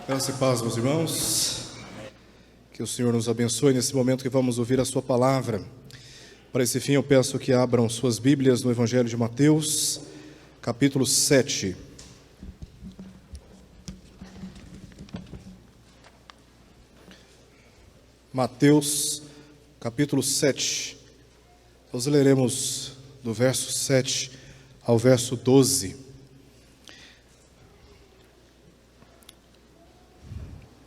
Graça e paz, meus irmãos. Que o Senhor nos abençoe nesse momento que vamos ouvir a sua palavra. Para esse fim eu peço que abram suas Bíblias no Evangelho de Mateus, capítulo 7. Mateus, capítulo 7. Nós leremos do verso 7 ao verso 12.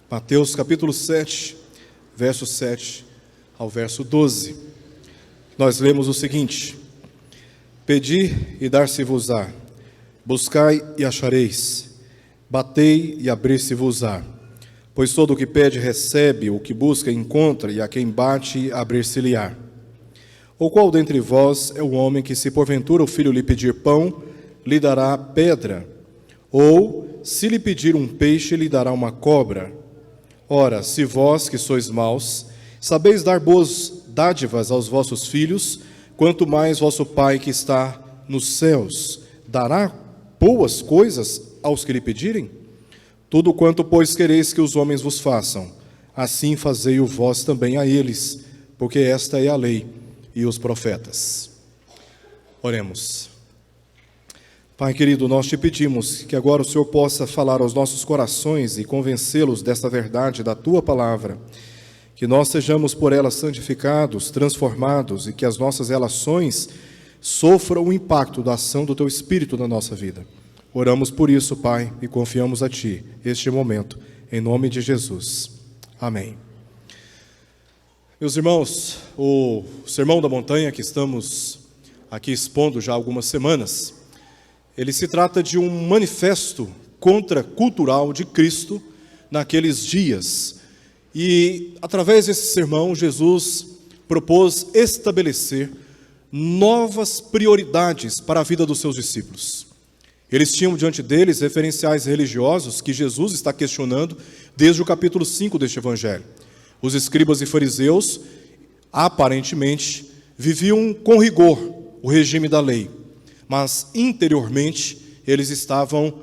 Mateus capítulo 7, verso 7 ao verso 12. Nós lemos o seguinte: Pedi e dar-se-vos-á, buscai e achareis, batei e abrir-se-vos-á. Pois todo o que pede recebe, o que busca encontra, e a quem bate abrir-se-lhe-á. Ou qual dentre vós é o homem que, se porventura o filho lhe pedir pão, lhe dará pedra? Ou, se lhe pedir um peixe, lhe dará uma cobra? Ora, se vós, que sois maus, sabeis dar boas dádivas aos vossos filhos, quanto mais vosso Pai que está nos céus dará boas coisas aos que lhe pedirem? Tudo quanto, pois, quereis que os homens vos façam, assim fazei-o vós também a eles, porque esta é a lei e os profetas. Oremos. Pai querido, nós te pedimos que agora o Senhor possa falar aos nossos corações e convencê-los desta verdade da Tua palavra, que nós sejamos por ela santificados, transformados e que as nossas relações sofram o impacto da ação do Teu Espírito na nossa vida. Oramos por isso, Pai, e confiamos a Ti este momento, em nome de Jesus. Amém. Meus irmãos, o Sermão da Montanha que estamos aqui expondo já há algumas semanas, ele se trata de um manifesto contracultural de Cristo naqueles dias. E, através desse sermão, Jesus propôs estabelecer novas prioridades para a vida dos seus discípulos. Eles tinham diante deles referenciais religiosos que Jesus está questionando desde o capítulo 5 deste Evangelho. Os escribas e fariseus, aparentemente, viviam com rigor o regime da lei, mas interiormente eles estavam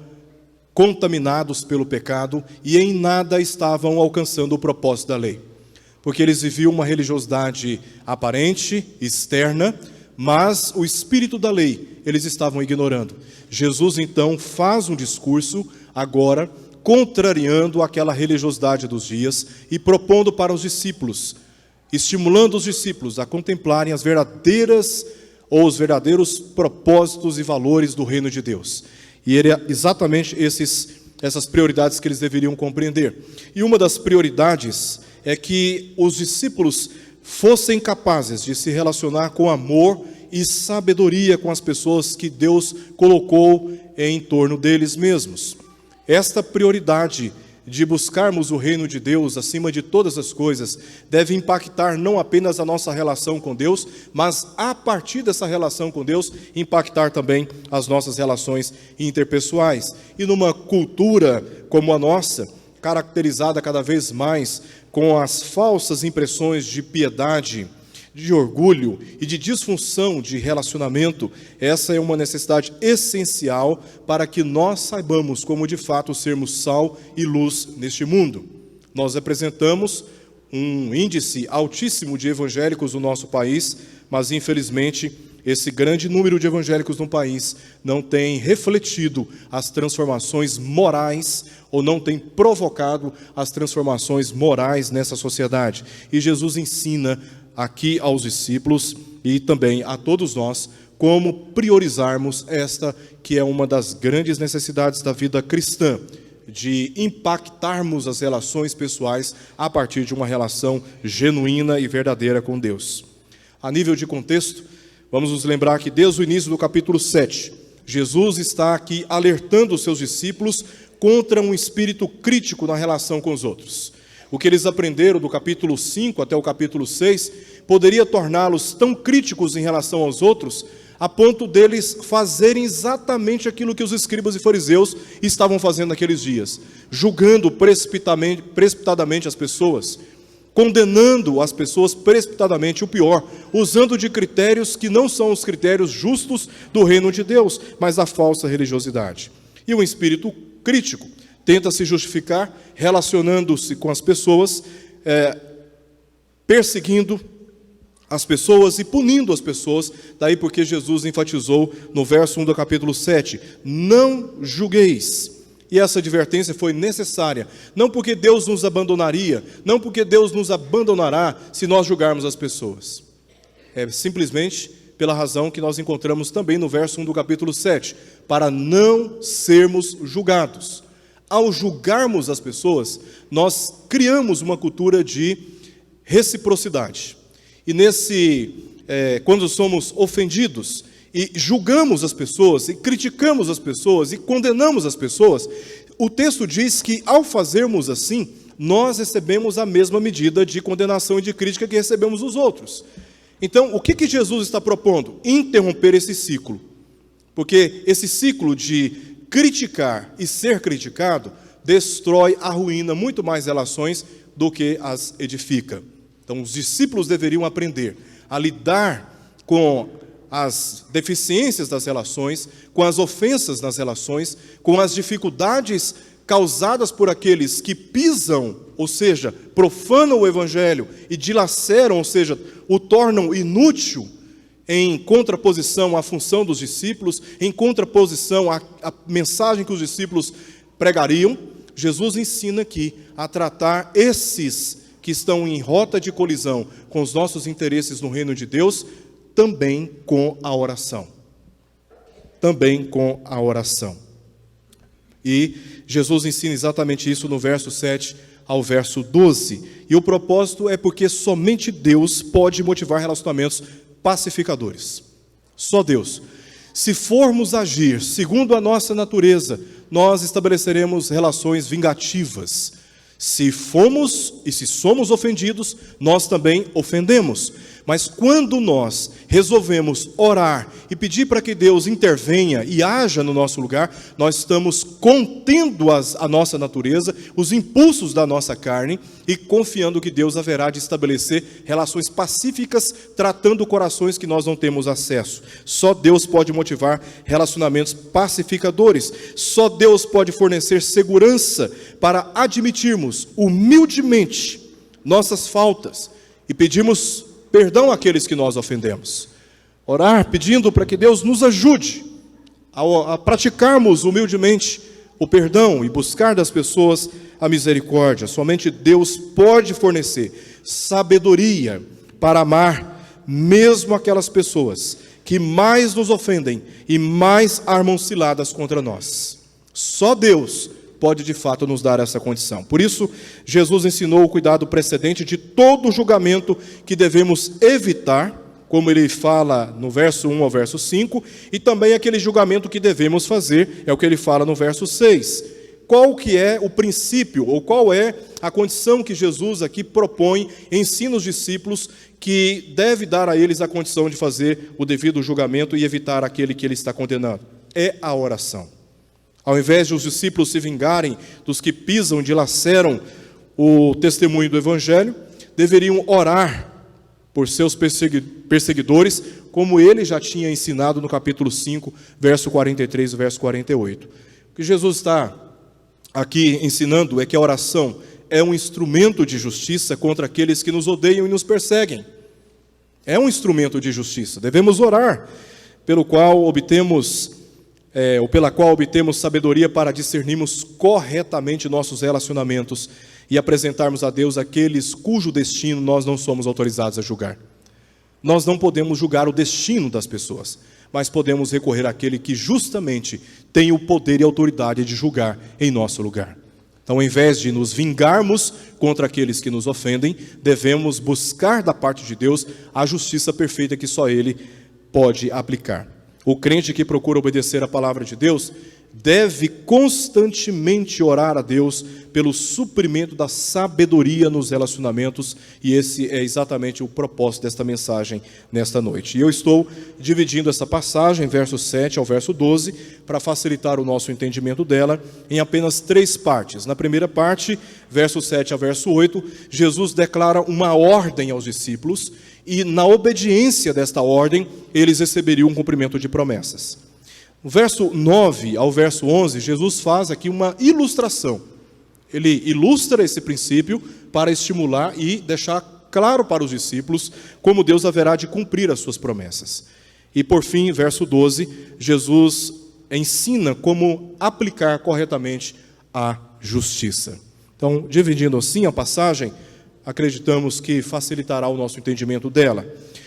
contaminados pelo pecado e em nada estavam alcançando o propósito da lei, porque eles viviam uma religiosidade aparente, externa, mas o espírito da lei eles estavam ignorando. Jesus então faz um discurso agora contrariando aquela religiosidade dos dias e propondo para os discípulos, estimulando os discípulos a contemplarem os verdadeiros propósitos e valores do reino de Deus. E era exatamente essas prioridades que eles deveriam compreender. E uma das prioridades é que os discípulos fossem capazes de se relacionar com amor e sabedoria com as pessoas que Deus colocou em torno deles mesmos. Esta prioridade de buscarmos o reino de Deus acima de todas as coisas deve impactar não apenas a nossa relação com Deus, mas a partir dessa relação com Deus, impactar também as nossas relações interpessoais. E numa cultura como a nossa, caracterizada cada vez mais com as falsas impressões de piedade, de orgulho e de disfunção de relacionamento, essa é uma necessidade essencial para que nós saibamos como de fato sermos sal e luz neste mundo. Nós apresentamos um índice altíssimo de evangélicos no nosso país, mas infelizmente esse grande número de evangélicos no país não tem refletido as transformações morais ou não tem provocado as transformações morais nessa sociedade. E Jesus ensina aqui aos discípulos e também a todos nós como priorizarmos esta que é uma das grandes necessidades da vida cristã, de impactarmos as relações pessoais a partir de uma relação genuína e verdadeira com Deus. A nível de contexto, vamos nos lembrar que desde o início do capítulo 7, Jesus está aqui alertando os seus discípulos contra um espírito crítico na relação com os outros. O que eles aprenderam do capítulo 5 até o capítulo 6 poderia torná-los tão críticos em relação aos outros, a ponto deles fazerem exatamente aquilo que os escribas e fariseus estavam fazendo naqueles dias, julgando precipitadamente as pessoas, condenando as pessoas precipitadamente, o pior, usando de critérios que não são os critérios justos do reino de Deus, mas a falsa religiosidade. E um espírito crítico tenta se justificar relacionando-se com as pessoas, perseguindo as pessoas e punindo as pessoas. Daí porque Jesus enfatizou no verso 1 do capítulo 7, não julgueis. E essa advertência foi necessária, não porque Deus nos abandonaria, não porque Deus nos abandonará se nós julgarmos as pessoas. É simplesmente pela razão que nós encontramos também no verso 1 do capítulo 7, para não sermos julgados. Ao julgarmos as pessoas, nós criamos uma cultura de reciprocidade. E quando somos ofendidos e julgamos as pessoas, e criticamos as pessoas, e condenamos as pessoas, o texto diz que ao fazermos assim, nós recebemos a mesma medida de condenação e de crítica que recebemos dos outros. Então, o que Jesus está propondo? Interromper esse ciclo. Porque esse ciclo de criticar e ser criticado destrói, arruína muito mais relações do que as edifica. Então, os discípulos deveriam aprender a lidar com as deficiências das relações, com as ofensas nas relações, com as dificuldades causadas por aqueles que pisam, ou seja, profanam o Evangelho e dilaceram, ou seja, o tornam inútil, em contraposição à função dos discípulos, em contraposição à mensagem que os discípulos pregariam. Jesus ensina aqui a tratar esses que estão em rota de colisão com os nossos interesses no reino de Deus, também com a oração. Também com a oração. E Jesus ensina exatamente isso no verso 7 ao verso 12. E o propósito é porque somente Deus pode motivar relacionamentos pacificadores. Só Deus. Se formos agir segundo a nossa natureza, nós estabeleceremos relações vingativas. Se somos ofendidos, nós também ofendemos. Mas quando nós resolvemos orar e pedir para que Deus intervenha e haja no nosso lugar, nós estamos contendo a nossa natureza, os impulsos da nossa carne e confiando que Deus haverá de estabelecer relações pacíficas, tratando corações que nós não temos acesso. Só Deus pode motivar relacionamentos pacificadores. Só Deus pode fornecer segurança para admitirmos humildemente nossas faltas e pedirmos perdão àqueles que nós ofendemos. Orar pedindo para que Deus nos ajude a praticarmos humildemente o perdão e buscar das pessoas a misericórdia. Somente Deus pode fornecer sabedoria para amar mesmo aquelas pessoas que mais nos ofendem e mais armam ciladas contra nós. Só Deus pode de fato nos dar essa condição. Por isso, Jesus ensinou o cuidado precedente de todo julgamento que devemos evitar, como ele fala no verso 1 ao verso 5, e também aquele julgamento que devemos fazer, é o que ele fala no verso 6. Qual que é o princípio, ou qual é a condição que Jesus aqui propõe, ensina os discípulos que deve dar a eles a condição de fazer o devido julgamento e evitar aquele que ele está condenando? É a oração. Ao invés de os discípulos se vingarem dos que pisam e dilaceram o testemunho do Evangelho, deveriam orar por seus perseguidores, como ele já tinha ensinado no capítulo 5, verso 43 e verso 48. O que Jesus está aqui ensinando é que a oração é um instrumento de justiça contra aqueles que nos odeiam e nos perseguem. É um instrumento de justiça. Devemos orar, pela qual obtemos sabedoria para discernirmos corretamente nossos relacionamentos e apresentarmos a Deus aqueles cujo destino nós não somos autorizados a julgar. Nós não podemos julgar o destino das pessoas, mas podemos recorrer àquele que justamente tem o poder e a autoridade de julgar em nosso lugar. Então, ao invés de nos vingarmos contra aqueles que nos ofendem, devemos buscar da parte de Deus a justiça perfeita que só Ele pode aplicar. O crente que procura obedecer a palavra de Deus deve constantemente orar a Deus pelo suprimento da sabedoria nos relacionamentos, e esse é exatamente o propósito desta mensagem nesta noite. E eu estou dividindo essa passagem, verso 7 ao verso 12, para facilitar o nosso entendimento dela, em apenas 3 partes. Na primeira parte, verso 7 ao verso 8, Jesus declara uma ordem aos discípulos, e na obediência desta ordem, eles receberiam um cumprimento de promessas. No verso 9 ao verso 11, Jesus faz aqui uma ilustração. Ele ilustra esse princípio para estimular e deixar claro para os discípulos como Deus haverá de cumprir as suas promessas. E por fim, verso 12, Jesus ensina como aplicar corretamente a justiça. Então, dividindo assim a passagem, acreditamos que facilitará o nosso entendimento dela.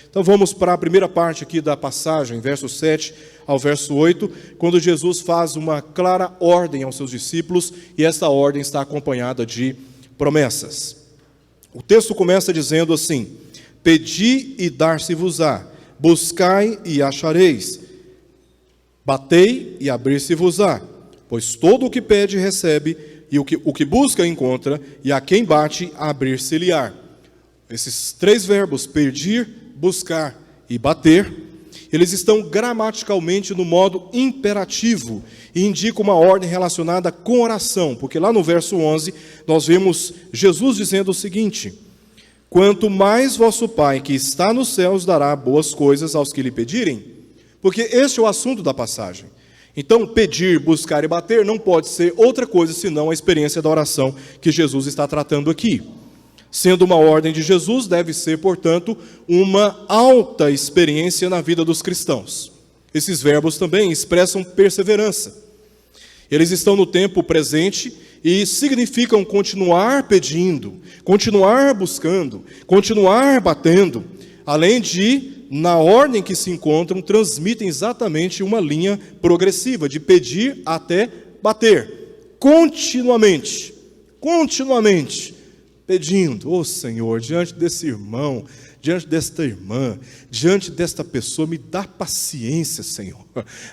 Então vamos para a primeira parte aqui da passagem, verso 7 ao verso 8, quando Jesus faz uma clara ordem aos seus discípulos, e essa ordem está acompanhada de promessas. O texto começa dizendo assim: pedi e dar-se-vos-á, buscai e achareis, batei e abrir-se-vos-á, pois todo o que pede recebe, e o que busca encontra, e a quem bate abrir-se-lhe-á. Esses três verbos, pedir, buscar e bater, eles estão gramaticalmente no modo imperativo e indicam uma ordem relacionada com oração, porque lá no verso 11 nós vemos Jesus dizendo o seguinte: quanto mais vosso Pai que está nos céus dará boas coisas aos que lhe pedirem, porque este é o assunto da passagem. Então, pedir, buscar e bater não pode ser outra coisa senão a experiência da oração que Jesus está tratando aqui. Sendo uma ordem de Jesus, deve ser, portanto, uma alta experiência na vida dos cristãos. Esses verbos também expressam perseverança. Eles estão no tempo presente e significam continuar pedindo, continuar buscando, continuar batendo, além de, na ordem que se encontram, transmitem exatamente uma linha progressiva, de pedir até bater, continuamente, pedindo: ô Senhor, diante desse irmão, diante desta irmã, diante desta pessoa, me dá paciência, Senhor,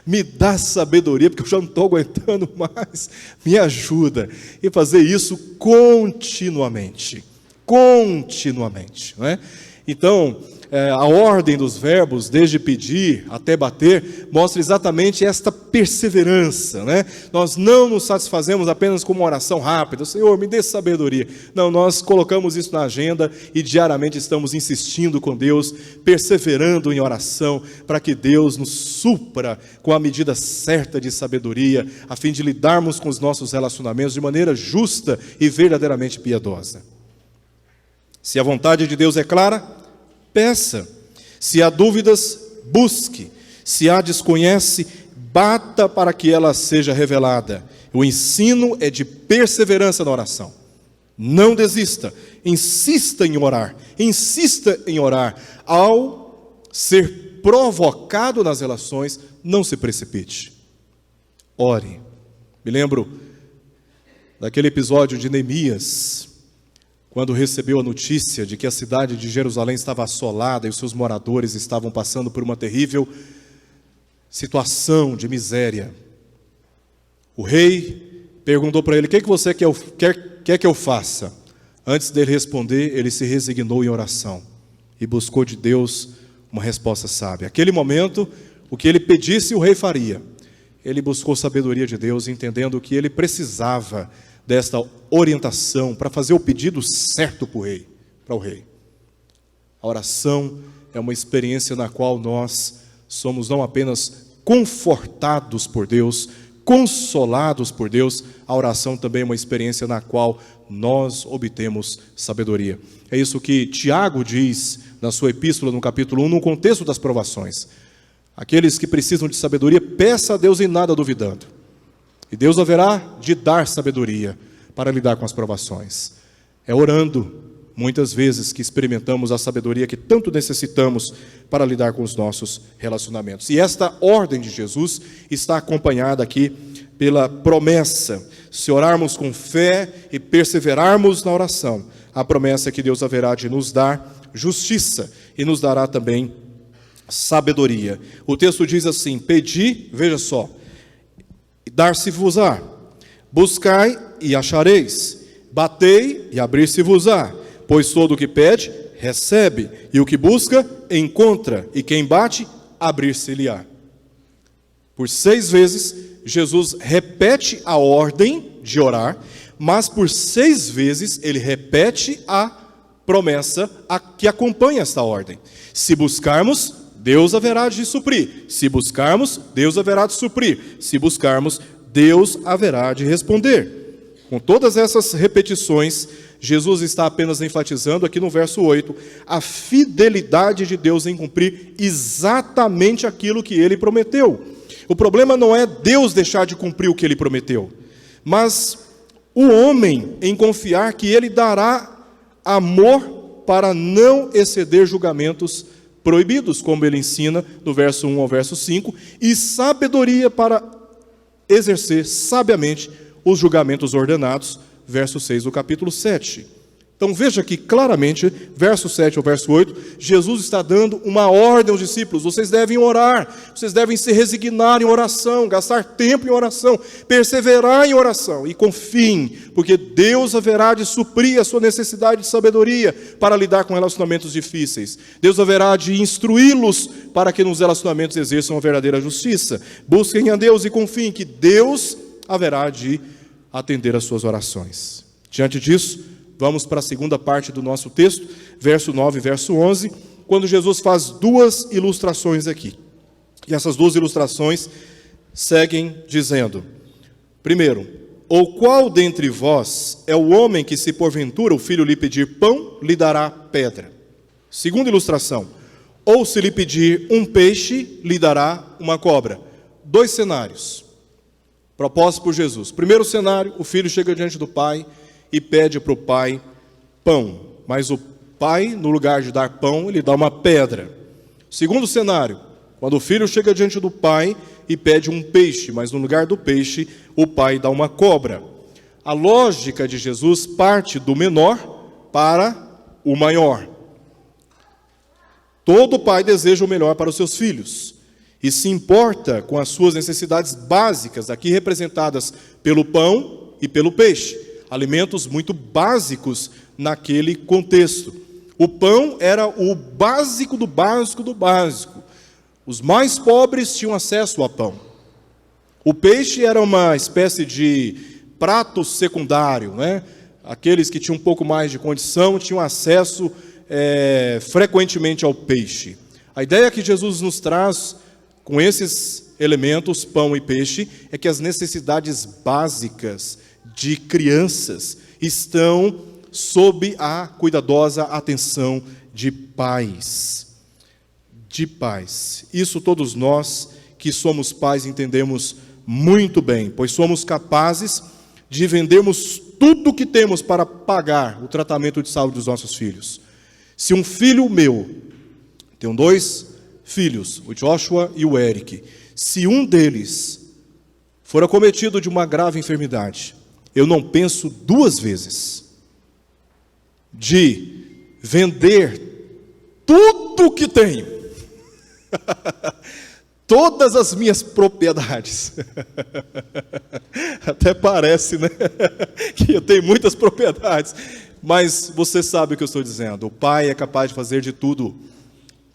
me dá sabedoria, porque eu já não estou aguentando mais, me ajuda, e fazer isso continuamente, não é? Então, a ordem dos verbos, desde pedir até bater, mostra exatamente esta perseverança, né? Nós não nos satisfazemos apenas com uma oração rápida: Senhor, me dê sabedoria. Não, nós colocamos isso na agenda e diariamente estamos insistindo com Deus, perseverando em oração, para que Deus nos supra com a medida certa de sabedoria, a fim de lidarmos com os nossos relacionamentos de maneira justa e verdadeiramente piedosa. Se a vontade de Deus é clara, peça. Se há dúvidas, busque. Se há desconhece, bata para que ela seja revelada. O ensino é de perseverança na oração. Não desista, insista em orar. Ao ser provocado nas relações, não se precipite. Ore. Me lembro daquele episódio de Neemias, quando recebeu a notícia de que a cidade de Jerusalém estava assolada e os seus moradores estavam passando por uma terrível situação de miséria. O rei perguntou para ele: o que você quer que eu faça? Antes dele responder, ele se resignou em oração e buscou de Deus uma resposta sábia. Naquele momento, o que ele pedisse, o rei faria. Ele buscou sabedoria de Deus, entendendo que ele precisava desta orientação para fazer o pedido certo para o rei. A oração é uma experiência na qual nós somos não apenas confortados por Deus, consolados por Deus, a oração também é uma experiência na qual nós obtemos sabedoria. É isso que Tiago diz na sua epístola, no capítulo 1, no contexto das provações. Aqueles que precisam de sabedoria, peça a Deus em nada duvidando. E Deus haverá de dar sabedoria para lidar com as provações. É orando, muitas vezes, que experimentamos a sabedoria que tanto necessitamos para lidar com os nossos relacionamentos. E esta ordem de Jesus está acompanhada aqui pela promessa. Se orarmos com fé e perseverarmos na oração, a promessa é que Deus haverá de nos dar justiça e nos dará também sabedoria. O texto diz assim: pedi, veja só, dar-se-vos-á, buscai e achareis, batei e abrir-se-vos-á, pois todo o que pede, recebe, e o que busca, encontra, e quem bate, abrir-se-lhe-á. Por 6 vezes, Jesus repete a ordem de orar, mas por 6 vezes ele repete a promessa que acompanha esta ordem: se buscarmos, Deus haverá de suprir. Se buscarmos, Deus haverá de suprir. Se buscarmos, Deus haverá de responder. Com todas essas repetições, Jesus está apenas enfatizando aqui no verso 8 a fidelidade de Deus em cumprir exatamente aquilo que ele prometeu. O problema não é Deus deixar de cumprir o que ele prometeu, mas o homem em confiar que ele dará amor para não exceder julgamentos proibidos, como ele ensina no verso 1 ao verso 5, e sabedoria para exercer sabiamente os julgamentos ordenados, verso 6 do capítulo 7. Então veja que claramente, verso 7 ao verso 8, Jesus está dando uma ordem aos discípulos: vocês devem orar, vocês devem se resignar em oração, gastar tempo em oração, perseverar em oração, e confiem, porque Deus haverá de suprir a sua necessidade de sabedoria para lidar com relacionamentos difíceis. Deus haverá de instruí-los para que nos relacionamentos exerçam a verdadeira justiça. Busquem a Deus e confiem que Deus haverá de atender às suas orações. Diante disso, vamos para a segunda parte do nosso texto, verso 9 e verso 11, quando Jesus faz duas ilustrações aqui. E essas duas ilustrações seguem dizendo: primeiro, ou qual dentre vós é o homem que, se porventura o filho lhe pedir pão, lhe dará pedra? Segunda ilustração, ou se lhe pedir um peixe, lhe dará uma cobra. Dois cenários propostos por Jesus. Primeiro cenário, o filho chega diante do pai e pede para o pai pão, mas o pai, no lugar de dar pão, ele dá uma pedra. Segundo cenário, quando o filho chega diante do pai e pede um peixe, mas no lugar do peixe, o pai dá uma cobra. A lógica de Jesus parte do menor para o maior. Todo pai deseja o melhor para os seus filhos e se importa com as suas necessidades básicas, aqui representadas pelo pão e pelo peixe. Alimentos muito básicos naquele contexto. O pão era o básico do básico do básico. Os mais pobres tinham acesso a pão. O peixe era uma espécie de prato secundário, né? Aqueles que tinham um pouco mais de condição tinham acesso frequentemente ao peixe. A ideia que Jesus nos traz com esses elementos, pão e peixe, é que as necessidades básicas de crianças estão sob a cuidadosa atenção de pais. De pais. Isso todos nós que somos pais entendemos muito bem, pois somos capazes de vendermos tudo o que temos para pagar o tratamento de saúde dos nossos filhos. Se um filho meu, tenho dois filhos, o Joshua e o Eric, se um deles for acometido de uma grave enfermidade, eu não penso duas vezes de vender tudo o que tenho, todas as minhas propriedades. Até parece, né, que eu tenho muitas propriedades, mas você sabe o que eu estou dizendo. O pai é capaz de fazer de tudo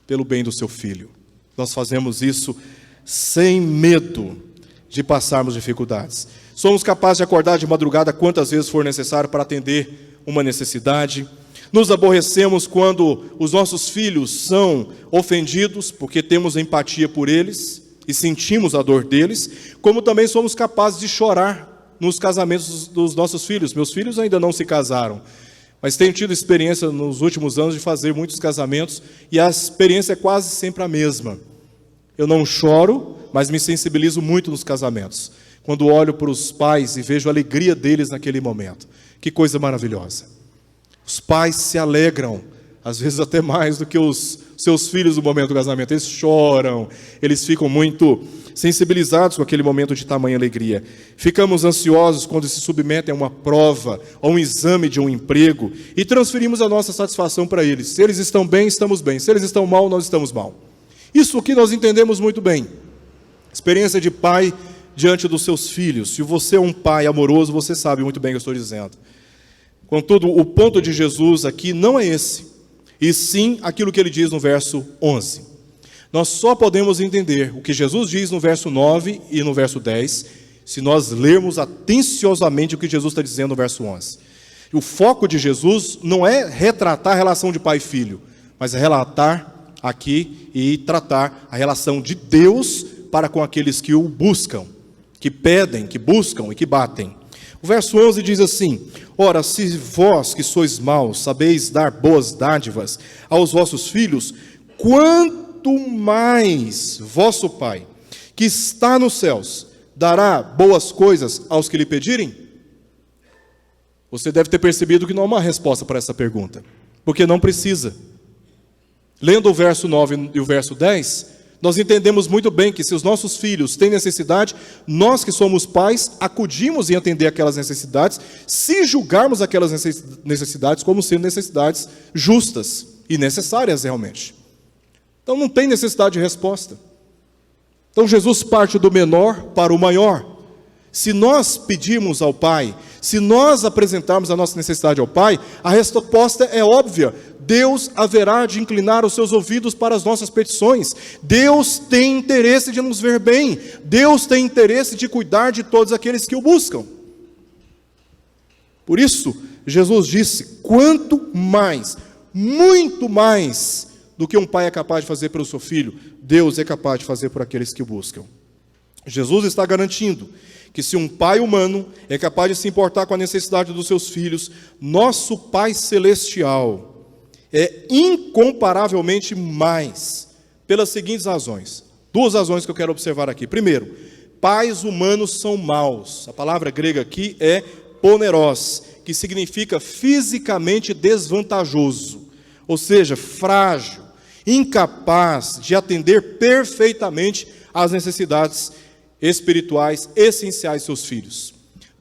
pelo bem do seu filho. Nós fazemos isso sem medo de passarmos dificuldades. Somos capazes de acordar de madrugada quantas vezes for necessário para atender uma necessidade. Nos aborrecemos quando os nossos filhos são ofendidos, porque temos empatia por eles e sentimos a dor deles, como também somos capazes de chorar nos casamentos dos nossos filhos. Meus filhos ainda não se casaram, mas tenho tido experiência nos últimos anos de fazer muitos casamentos, e a experiência é quase sempre a mesma. Eu não choro, mas me sensibilizo muito nos casamentos, quando olho para os pais e vejo a alegria deles naquele momento. Que coisa maravilhosa. Os pais se alegram, às vezes até mais do que os seus filhos no momento do casamento. Eles choram, eles ficam muito sensibilizados com aquele momento de tamanha alegria. Ficamos ansiosos quando se submetem a uma prova, a um exame de um emprego, e transferimos a nossa satisfação para eles. Se eles estão bem, estamos bem. Se eles estão mal, nós estamos mal. Isso aqui nós entendemos muito bem. Experiência de pai diante dos seus filhos. Se você é um pai amoroso, você sabe muito bem o que eu estou dizendo. Contudo, o ponto de Jesus aqui não é esse, e sim aquilo que ele diz no verso 11. Nós só podemos entender o que Jesus diz no verso 9 e no verso 10, se nós lermos atenciosamente o que Jesus está dizendo no verso 11. E o foco de Jesus não é retratar a relação de pai e filho, mas é relatar aqui e tratar a relação de Deus para com aqueles que o buscam, que pedem, que buscam e que batem. O verso 11 diz assim: ora, se vós que sois maus sabeis dar boas dádivas aos vossos filhos, quanto mais vosso Pai, que está nos céus, dará boas coisas aos que lhe pedirem? Você deve ter percebido que não há uma resposta para essa pergunta, porque não precisa. Lendo o verso 9 e o verso 10, nós entendemos muito bem que se os nossos filhos têm necessidade, nós que somos pais, acudimos em atender aquelas necessidades, se julgarmos aquelas necessidades como sendo necessidades justas e necessárias realmente. Então não tem necessidade de resposta. Então Jesus parte do menor para o maior. Se nós pedirmos ao Pai, se nós apresentarmos a nossa necessidade ao Pai, a resposta é óbvia. Deus haverá de inclinar os seus ouvidos para as nossas petições. Deus tem interesse de nos ver bem. Deus tem interesse de cuidar de todos aqueles que o buscam. Por isso, Jesus disse: quanto mais, muito mais do que um pai é capaz de fazer pelo seu filho, Deus é capaz de fazer por aqueles que o buscam. Jesus está garantindo que se um pai humano é capaz de se importar com a necessidade dos seus filhos, nosso Pai Celestial é incomparavelmente mais, pelas seguintes razões. Duas razões que eu quero observar aqui. Primeiro, pais humanos são maus. A palavra grega aqui é poneros, que significa fisicamente desvantajoso, ou seja, frágil, incapaz de atender perfeitamente às necessidades espirituais essenciais de seus filhos.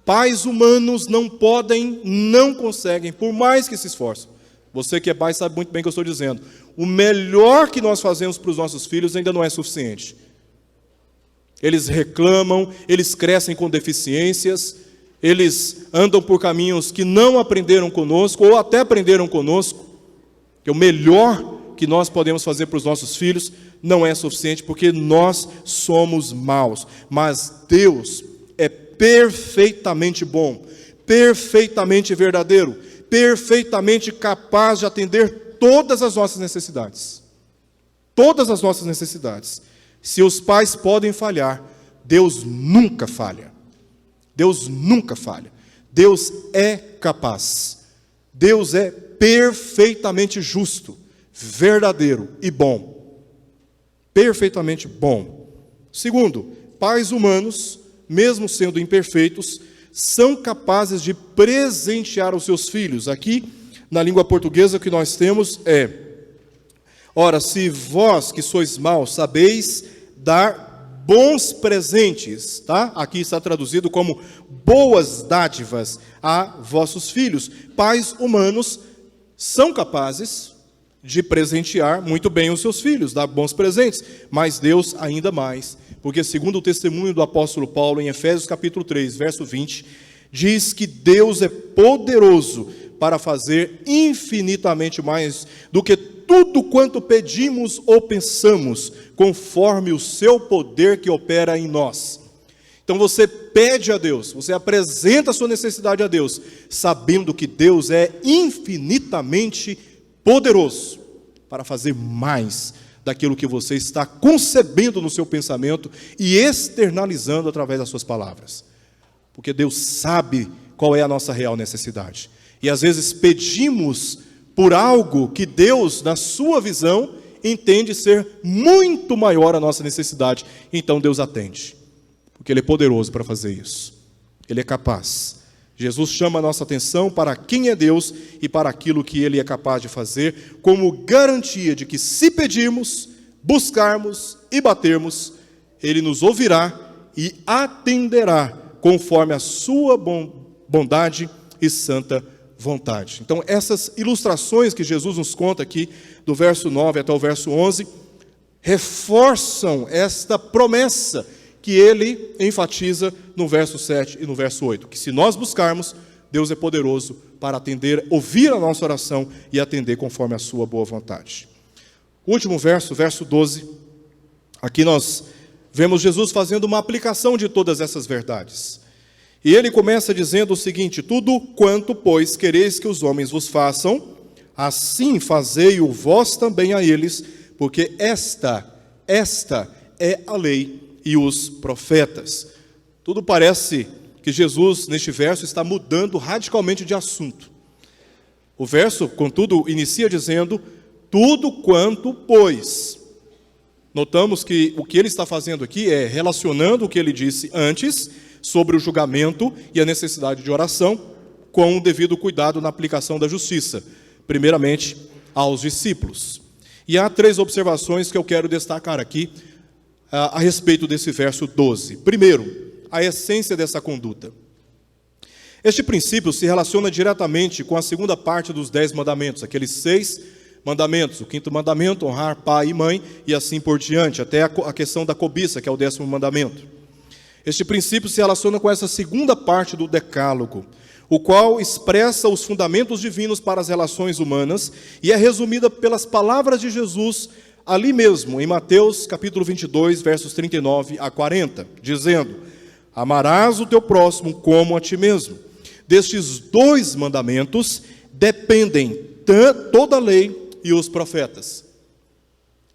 Pais humanos não podem, não conseguem, por mais que se esforcem. Você que é pai sabe muito bem o que eu estou dizendo. O melhor que nós fazemos para os nossos filhos ainda não é suficiente. Eles reclamam, eles crescem com deficiências, eles andam por caminhos que não aprenderam conosco, ou até aprenderam conosco, que o melhor que nós podemos fazer para os nossos filhos não é suficiente, porque nós somos maus. Mas Deus é perfeitamente bom, perfeitamente verdadeiro, perfeitamente capaz de atender todas as nossas necessidades. Todas as nossas necessidades. Se os pais podem falhar, Deus nunca falha. Deus nunca falha. Deus é capaz. Deus é perfeitamente justo, verdadeiro e bom. Perfeitamente bom. Segundo, pais humanos, mesmo sendo imperfeitos, são capazes de presentear os seus filhos. Aqui, na língua portuguesa, o que nós temos é: ora, se vós que sois maus sabeis dar bons presentes, tá? Aqui está traduzido como boas dádivas a vossos filhos. Pais humanos são capazes de presentear muito bem os seus filhos, dar bons presentes, mas Deus ainda mais, porque segundo o testemunho do apóstolo Paulo em Efésios capítulo 3, verso 20, diz que Deus é poderoso para fazer infinitamente mais do que tudo quanto pedimos ou pensamos, conforme o seu poder que opera em nós. Então você pede a Deus, você apresenta a sua necessidade a Deus, sabendo que Deus é infinitamente poderoso para fazer mais daquilo que você está concebendo no seu pensamento e externalizando através das suas palavras. Porque Deus sabe qual é a nossa real necessidade. E às vezes pedimos por algo que Deus, na sua visão, entende ser muito maior a nossa necessidade. Então Deus atende, porque Ele é poderoso para fazer isso. Ele é capaz. Jesus chama a nossa atenção para quem é Deus e para aquilo que Ele é capaz de fazer, como garantia de que se pedirmos, buscarmos e batermos, Ele nos ouvirá e atenderá conforme a sua bondade e santa vontade. Então, essas ilustrações que Jesus nos conta aqui, do verso 9 até o verso 11, reforçam esta promessa que ele enfatiza no verso 7 e no verso 8, que se nós buscarmos, Deus é poderoso para atender, ouvir a nossa oração e atender conforme a sua boa vontade. O último verso, verso 12, aqui nós vemos Jesus fazendo uma aplicação de todas essas verdades. E ele começa dizendo o seguinte: tudo quanto, pois, quereis que os homens vos façam, assim fazei-o vós também a eles, porque esta é a lei e os profetas. Tudo parece que Jesus, neste verso, está mudando radicalmente de assunto. O verso, contudo, inicia dizendo, tudo quanto, pois. Notamos que o que ele está fazendo aqui é relacionando o que ele disse antes, sobre o julgamento e a necessidade de oração, com o devido cuidado na aplicação da justiça, primeiramente aos discípulos. E há 3 observações que eu quero destacar aqui a respeito desse verso 12. Primeiro, a essência dessa conduta. Este princípio se relaciona diretamente com a segunda parte dos 10 mandamentos, aqueles 6 mandamentos. O 5º mandamento, honrar pai e mãe, e assim por diante, até a questão da cobiça, que é o 10º mandamento. Este princípio se relaciona com essa segunda parte do decálogo, o qual expressa os fundamentos divinos para as relações humanas e é resumida pelas palavras de Jesus ali mesmo, em Mateus capítulo 22, versos 39 a 40, dizendo, amarás o teu próximo como a ti mesmo. Destes 2 mandamentos dependem toda a lei e os profetas.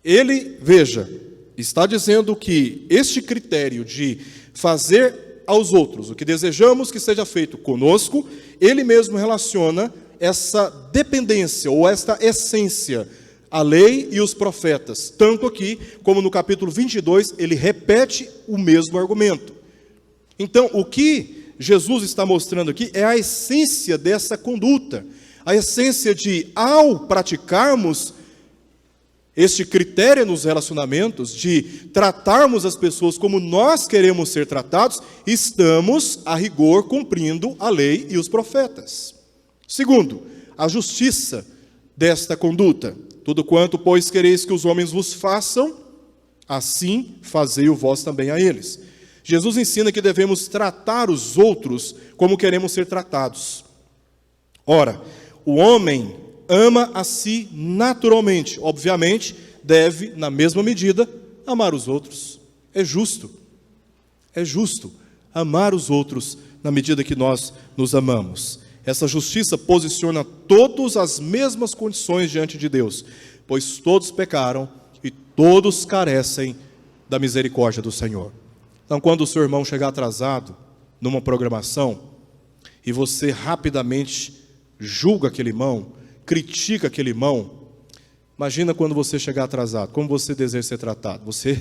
Ele, veja, está dizendo que este critério de fazer aos outros o que desejamos que seja feito conosco, ele mesmo relaciona essa dependência ou esta essência, a lei e os profetas. Tanto aqui, como no capítulo 22, ele repete o mesmo argumento. Então, o que Jesus está mostrando aqui é a essência dessa conduta, a essência de, ao praticarmos este critério nos relacionamentos, de tratarmos as pessoas como nós queremos ser tratados, estamos, a rigor, cumprindo a lei e os profetas. Segundo, a justiça desta conduta. Tudo quanto, pois, quereis que os homens vos façam, assim fazei-o vós também a eles. Jesus ensina que devemos tratar os outros como queremos ser tratados. Ora, o homem ama a si naturalmente. Obviamente, deve, na mesma medida, amar os outros. É justo amar os outros na medida que nós nos amamos. Essa justiça posiciona todos as mesmas condições diante de Deus, pois todos pecaram e todos carecem da misericórdia do Senhor. Então, quando o seu irmão chegar atrasado numa programação e você rapidamente julga aquele irmão, critica aquele irmão, imagina quando você chegar atrasado, como você deseja ser tratado. Você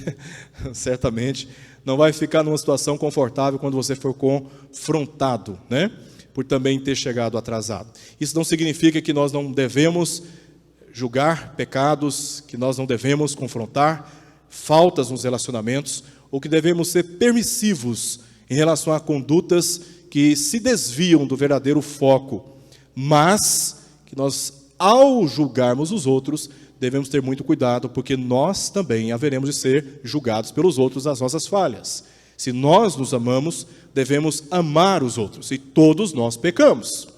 certamente não vai ficar numa situação confortável quando você for confrontado, né? Por também ter chegado atrasado. Isso não significa que nós não devemos julgar pecados, que nós não devemos confrontar faltas nos relacionamentos, ou que devemos ser permissivos em relação a condutas que se desviam do verdadeiro foco, mas que nós, ao julgarmos os outros, devemos ter muito cuidado, porque nós também haveremos de ser julgados pelos outros as nossas falhas. Se nós nos amamos, devemos amar os outros, e todos nós pecamos.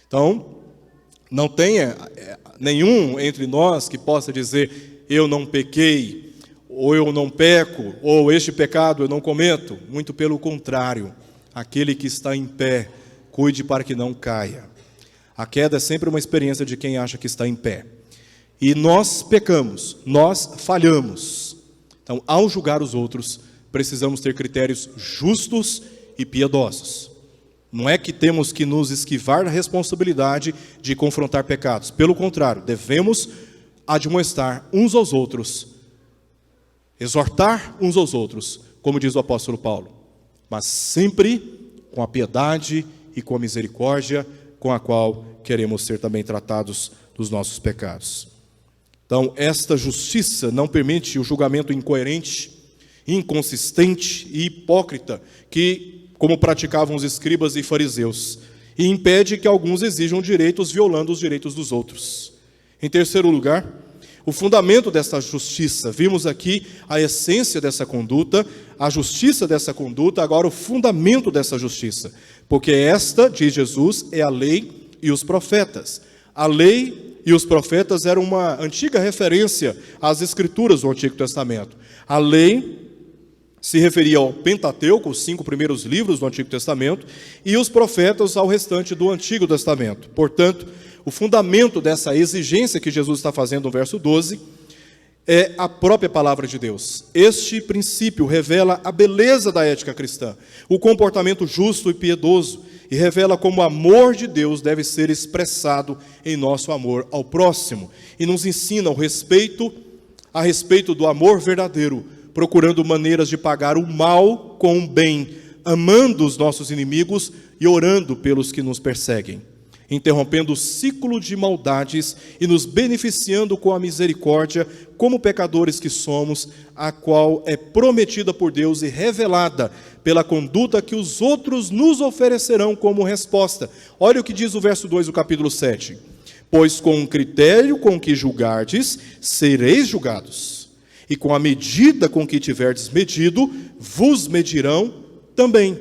Então, não tenha nenhum entre nós que possa dizer, eu não pequei, ou eu não peco, ou este pecado eu não cometo. Muito pelo contrário, aquele que está em pé, cuide para que não caia. A queda é sempre uma experiência de quem acha que está em pé. E nós pecamos, nós falhamos. Então, ao julgar os outros, precisamos ter critérios justos e piedosos. Não é que temos que nos esquivar da responsabilidade de confrontar pecados. Pelo contrário, devemos admoestar uns aos outros, exortar uns aos outros, como diz o apóstolo Paulo, mas sempre com a piedade e com a misericórdia com a qual queremos ser também tratados dos nossos pecados. Então, esta justiça não permite o julgamento incoerente, inconsistente e hipócrita que, como praticavam os escribas e fariseus, e impede que alguns exijam direitos violando os direitos dos outros. Em terceiro lugar, o fundamento dessa justiça. Vimos aqui a essência dessa conduta, a justiça dessa conduta, agora o fundamento dessa justiça. Porque esta, diz Jesus, é a lei e os profetas. A lei e os profetas eram uma antiga referência às escrituras do Antigo Testamento. A lei se referia ao Pentateuco, os 5 primeiros livros do Antigo Testamento, e os profetas ao restante do Antigo Testamento. Portanto, o fundamento dessa exigência que Jesus está fazendo no verso 12 é a própria palavra de Deus. Este princípio revela a beleza da ética cristã, o comportamento justo e piedoso, e revela como o amor de Deus deve ser expressado em nosso amor ao próximo, e nos ensina a respeito do amor verdadeiro, procurando maneiras de pagar o mal com o bem, amando os nossos inimigos e orando pelos que nos perseguem, interrompendo o ciclo de maldades e nos beneficiando com a misericórdia, como pecadores que somos, a qual é prometida por Deus e revelada pela conduta que os outros nos oferecerão como resposta. Olha o que diz o verso 2 do capítulo 7. Pois com o critério com que julgardes, sereis julgados, e com a medida com que tiverdes medido, vos medirão também.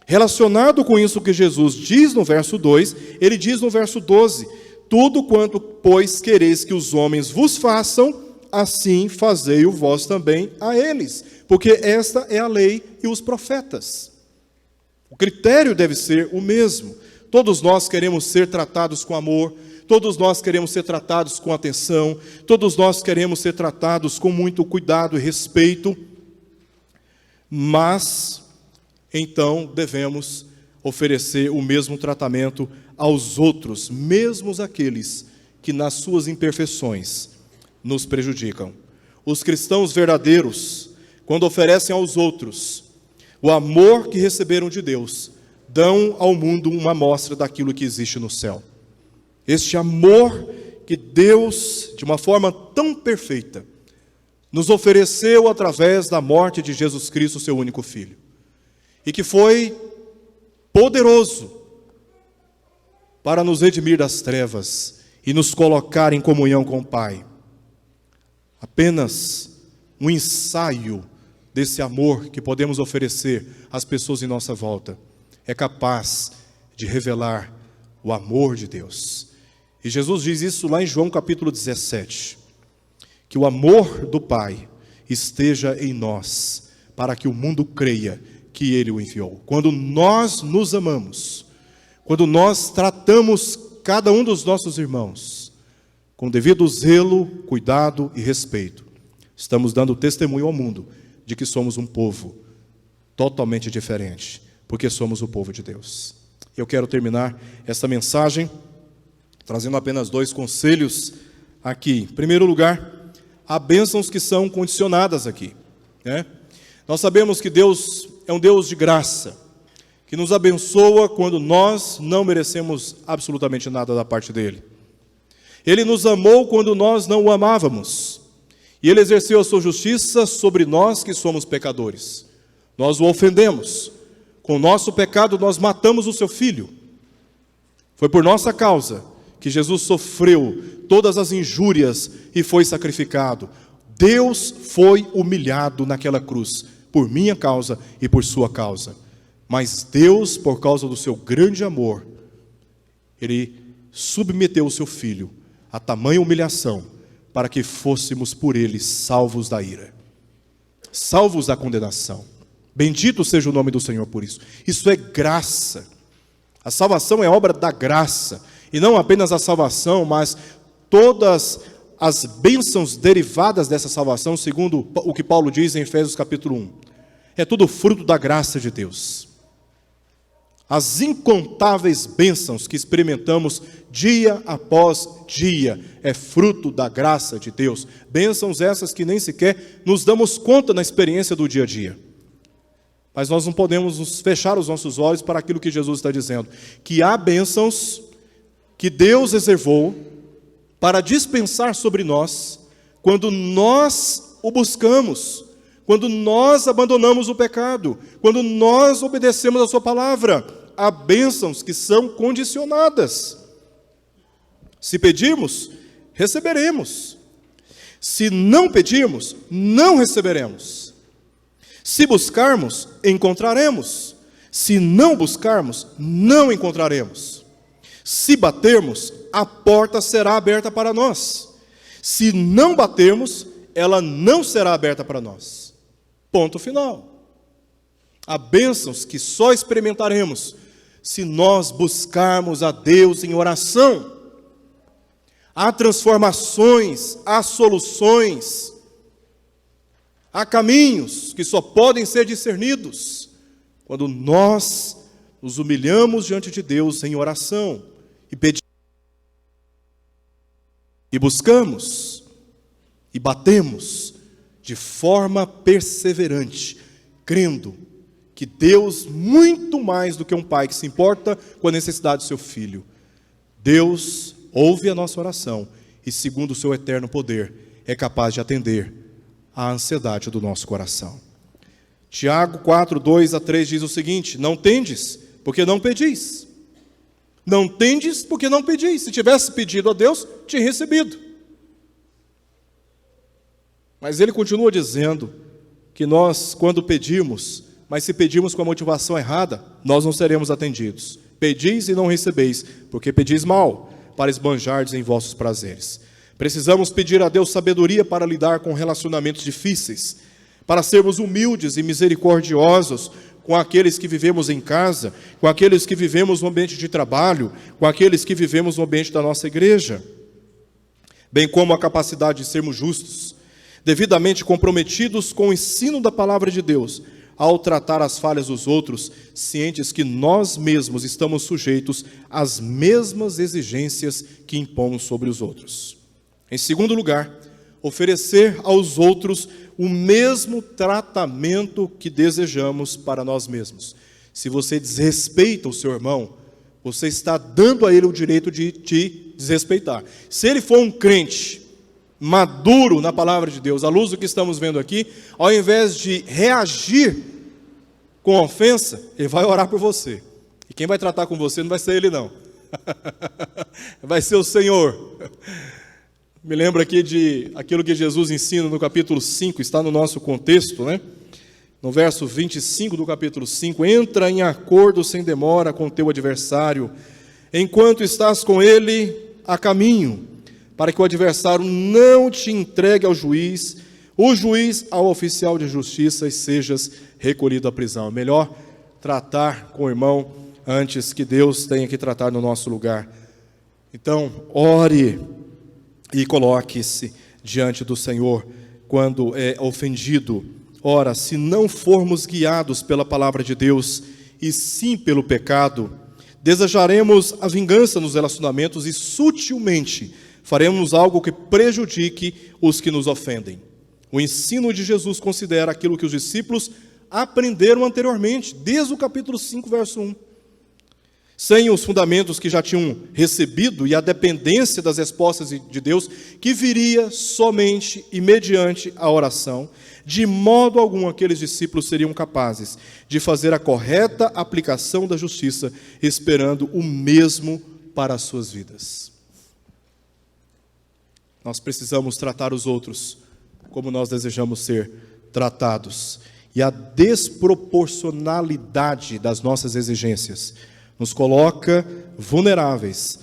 Relacionado com isso que Jesus diz no verso 2, ele diz no verso 12, tudo quanto, pois, quereis que os homens vos façam, assim fazei-o vós também a eles, porque esta é a lei e os profetas. O critério deve ser o mesmo. Todos nós queremos ser tratados com amor, todos nós queremos ser tratados com atenção, todos nós queremos ser tratados com muito cuidado e respeito, mas então devemos oferecer o mesmo tratamento aos outros, mesmo aqueles que nas suas imperfeições nos prejudicam. Os cristãos verdadeiros, quando oferecem aos outros o amor que receberam de Deus, dão ao mundo uma amostra daquilo que existe no céu. Este amor que Deus, de uma forma tão perfeita, nos ofereceu através da morte de Jesus Cristo, seu único Filho, e que foi poderoso para nos redimir das trevas e nos colocar em comunhão com o Pai. Apenas um ensaio desse amor que podemos oferecer às pessoas em nossa volta é capaz de revelar o amor de Deus. E Jesus diz isso lá em João capítulo 17, que o amor do Pai esteja em nós, para que o mundo creia que Ele o enviou. Quando nós nos amamos, quando nós tratamos cada um dos nossos irmãos com devido zelo, cuidado e respeito, estamos dando testemunho ao mundo de que somos um povo totalmente diferente, porque somos o povo de Deus. Eu quero terminar essa mensagem trazendo apenas 2 conselhos aqui. Em primeiro lugar, há bênçãos que são condicionadas aqui, né? Nós sabemos que Deus é um Deus de graça, que nos abençoa quando nós não merecemos absolutamente nada da parte dEle. Ele nos amou quando nós não o amávamos, e Ele exerceu a sua justiça sobre nós que somos pecadores. Nós o ofendemos, com o nosso pecado nós matamos o seu Filho. Foi por nossa causa que Jesus sofreu todas as injúrias e foi sacrificado. Deus foi humilhado naquela cruz, por minha causa e por sua causa. Mas Deus, por causa do seu grande amor, Ele submeteu o seu Filho a tamanha humilhação, para que fôssemos por Ele salvos da ira, salvos da condenação. Bendito seja o nome do Senhor por isso. Isso é graça. A salvação é obra da graça. E não apenas a salvação, mas todas as bênçãos derivadas dessa salvação, segundo o que Paulo diz em Efésios capítulo 1. É tudo fruto da graça de Deus. As incontáveis bênçãos que experimentamos dia após dia é fruto da graça de Deus. Bênçãos essas que nem sequer nos damos conta na experiência do dia a dia. Mas nós não podemos fechar os nossos olhos para aquilo que Jesus está dizendo. Que há bênçãos que Deus reservou para dispensar sobre nós quando nós o buscamos, quando nós abandonamos o pecado, quando nós obedecemos a sua palavra. Há bênçãos que são condicionadas. Se pedirmos, receberemos. Se não pedirmos, não receberemos. Se buscarmos, encontraremos. Se não buscarmos, não encontraremos. Se batermos, a porta será aberta para nós. Se não batermos, ela não será aberta para nós. Ponto final. Há bênçãos que só experimentaremos se nós buscarmos a Deus em oração. Há transformações, há soluções, há caminhos que só podem ser discernidos quando nós nos humilhamos diante de Deus em oração e pedimos, e buscamos, e batemos de forma perseverante, crendo que Deus, muito mais do que um pai que se importa com a necessidade do seu filho, Deus ouve a nossa oração e, segundo o seu eterno poder, é capaz de atender à ansiedade do nosso coração. Tiago 4, 2 a 3 diz o seguinte: não tendes, porque não pedis. Não tendes, porque não pedis. Se tivesse pedido a Deus, tinha recebido. Mas ele continua dizendo que nós, quando pedimos, mas se pedirmos com a motivação errada, nós não seremos atendidos. Pedis e não recebeis, porque pedis mal, para esbanjardes em vossos prazeres. Precisamos pedir a Deus sabedoria para lidar com relacionamentos difíceis, para sermos humildes e misericordiosos com aqueles que vivemos em casa, com aqueles que vivemos no ambiente de trabalho, com aqueles que vivemos no ambiente da nossa igreja, bem como a capacidade de sermos justos, devidamente comprometidos com o ensino da palavra de Deus, ao tratar as falhas dos outros, cientes que nós mesmos estamos sujeitos às mesmas exigências que impomos sobre os outros. Em segundo lugar, oferecer aos outros o mesmo tratamento que desejamos para nós mesmos. Se você desrespeita o seu irmão, você está dando a ele o direito de te desrespeitar. Se ele for um crente maduro na palavra de Deus, à luz do que estamos vendo aqui, ao invés de reagir com ofensa, ele vai orar por você. E quem vai tratar com você não vai ser ele, não. Vai ser o Senhor. Me lembro aqui de aquilo que Jesus ensina no capítulo 5, está no nosso contexto, né? No verso 25 do capítulo 5, entra em acordo sem demora com o teu adversário, enquanto estás com ele a caminho, para que o adversário não te entregue ao juiz, o juiz ao oficial de justiça e sejas recolhido à prisão. É melhor tratar com o irmão antes que Deus tenha que tratar no nosso lugar. Então, ore e coloque-se diante do Senhor quando é ofendido. Ora, se não formos guiados pela palavra de Deus, e sim pelo pecado, desejaremos a vingança nos relacionamentos e sutilmente faremos algo que prejudique os que nos ofendem. O ensino de Jesus considera aquilo que os discípulos aprenderam anteriormente, desde o capítulo 5, verso 1. Sem os fundamentos que já tinham recebido e a dependência das respostas de Deus, que viria somente e mediante a oração, de modo algum aqueles discípulos seriam capazes de fazer a correta aplicação da justiça, esperando o mesmo para as suas vidas. Nós precisamos tratar os outros como nós desejamos ser tratados. E a desproporcionalidade das nossas exigências nos coloca vulneráveis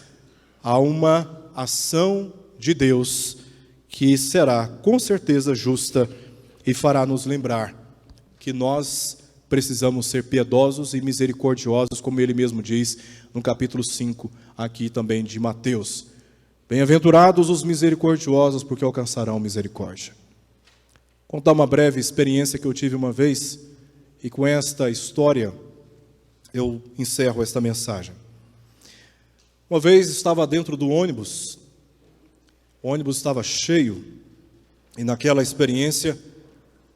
a uma ação de Deus que será, com certeza, justa e fará nos lembrar que nós precisamos ser piedosos e misericordiosos, como ele mesmo diz no capítulo 5, aqui também de Mateus. Bem-aventurados os misericordiosos, porque alcançarão misericórdia. Vou contar uma breve experiência que eu tive uma vez, e com esta história eu encerro esta mensagem. Uma vez estava dentro do ônibus, o ônibus estava cheio, e naquela experiência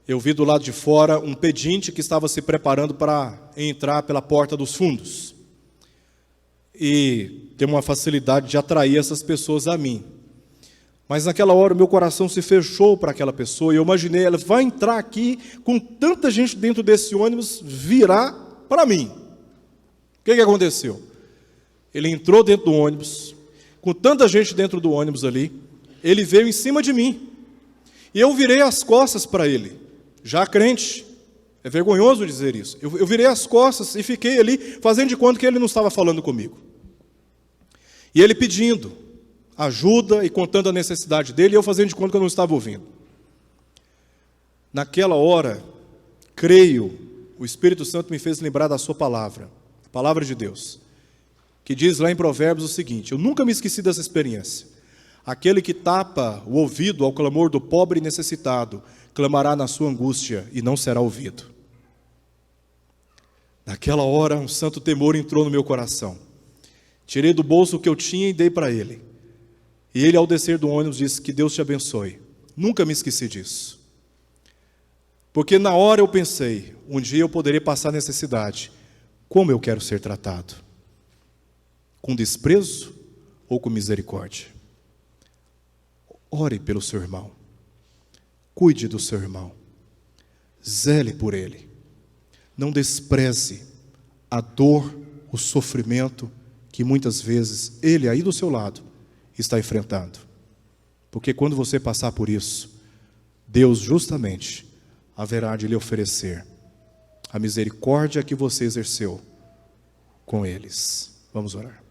eu vi do lado de fora um pedinte que estava se preparando para entrar pela porta dos fundos. E tem uma facilidade de atrair essas pessoas a mim. Mas naquela hora o meu coração se fechou para aquela pessoa, e eu imaginei, ela vai entrar aqui com tanta gente dentro desse ônibus, virar para mim. O que aconteceu? Ele entrou dentro do ônibus, com tanta gente dentro do ônibus ali, ele veio em cima de mim, e eu virei as costas para ele, já crente, é vergonhoso dizer isso, eu virei as costas e fiquei ali, fazendo de conta que ele não estava falando comigo. E ele pedindo ajuda e contando a necessidade dele, e eu fazendo de conta que eu não estava ouvindo. Naquela hora, creio, o Espírito Santo me fez lembrar da sua palavra, a palavra de Deus, que diz lá em Provérbios o seguinte, eu nunca me esqueci dessa experiência: Aquele que tapa o ouvido ao clamor do pobre e necessitado, clamará na sua angústia e não será ouvido. Naquela hora, um santo temor entrou no meu coração. Tirei do bolso o que eu tinha e dei para ele. E ele, ao descer do ônibus, disse: que Deus te abençoe. Nunca me esqueci disso. Porque na hora eu pensei, um dia eu poderei passar necessidade. Como eu quero ser tratado? Com desprezo ou com misericórdia? Ore pelo seu irmão. Cuide do seu irmão. Zele por ele. Não despreze a dor, o sofrimento que muitas vezes ele aí do seu lado está enfrentando. Porque quando você passar por isso, Deus justamente haverá de lhe oferecer a misericórdia que você exerceu com eles. Vamos orar.